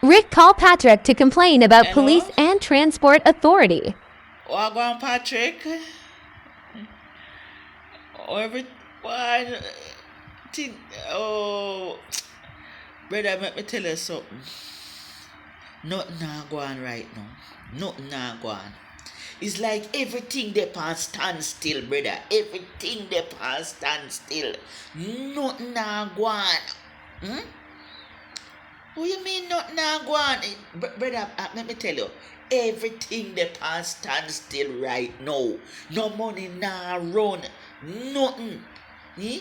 Rick called Patrick to complain about police Hello? and transport authority. Wagwan Patrick? Or every one thing. Oh, brother, let me tell you something. Nothing not go on right now. Nothing not go on. It's like everything they on stand still, brother. Everything they on stand still. Nothing not go on. Hmm? What you mean nothing not go on? Brother, let me tell you. Everything they on stand still right now. No money nah run. Nothing. Hmm?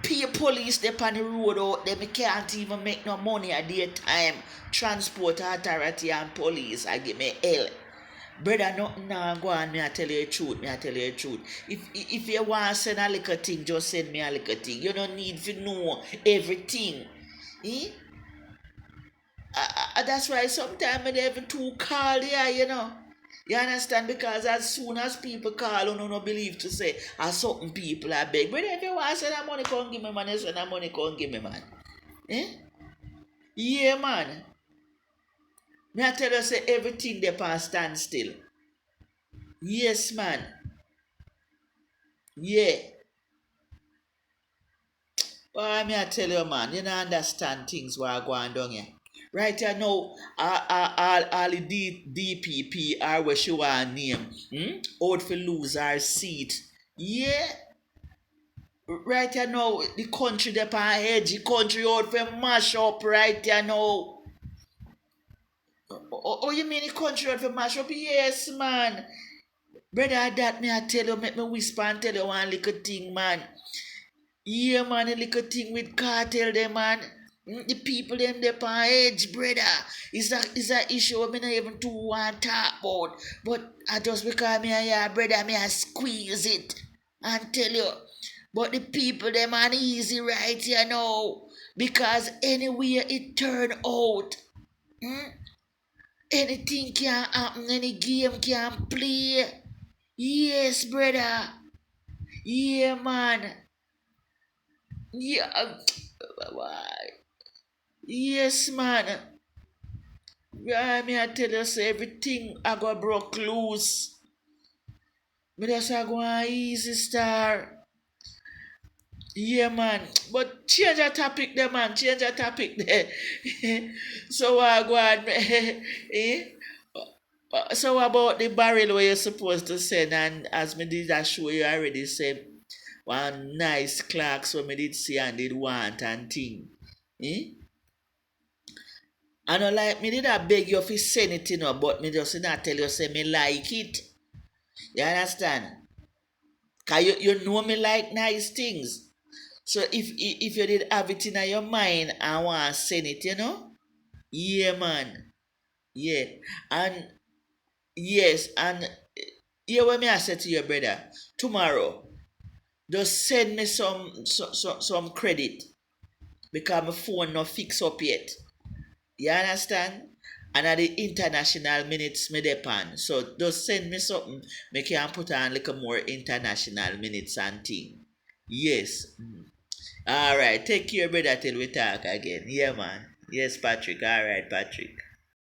Pay police they on the road out there, can't even make no money at their time. Transport authority and police I give me hell. Brother, nothing now go on, me I tell you the truth, me I tell you the truth. If you want to send a little thing, just send me a little thing. You don't need to know everything. Eh? That's why sometimes I never too call here, you know. You understand? Because as soon as people call, you don't believe to say, certain people are beg. But if you want to send that money, come give me, man. You send that money, come give me, man. Eh? Yeah, man. Me I tell you, say everything they pass stand still. Yes, man. Yeah. Well, me I tell you, man, you don't understand things what are going down here. Right here now, all the DPP are what she want name. Out for lose our seat. Yeah. Right here now, the country they on edge, the country out for mash up right here now. Oh, you mean the country out for mash up? Yes, man. Brother, that me I tell you, make me whisper and tell you one little thing, man. Yeah, man, a little thing with cartel, them, man. The people, them, they on edge, brother. It's a issue me not even too want to talk about. But I just because me a yeah, brother, me I squeeze it and tell you. But the people, them, are easy right, you know. Because anywhere it turn out, hmm, anything can happen, any game can play. Yes, brother. Yeah, man. Yeah. Yes, man. Yeah, me I tell you, say everything I got broke loose. Me just I go on easy star. Yeah, man. But change the topic there, man. Change the topic there. So I go on. eh? So about the barrel where you're supposed to send, and as me did that show you already said one nice clocks what me did see and did want and thing. Eh? I know like me did I beg you if you send it, but me just not tell you say me like it. You understand? Cause you know me like nice things. So if you did have it in your mind and want to send it, Yeah, man. Yeah. And yes, and yeah, what me I say to your brother, tomorrow, just send me some credit because my phone not fix up yet. You understand? And at the international minutes me depend. So just send me something. Me can put on like a more international minutes and thing. Yes. Alright. Take care, brother, till we talk again. Yeah, man. Yes, Patrick. Alright, Patrick.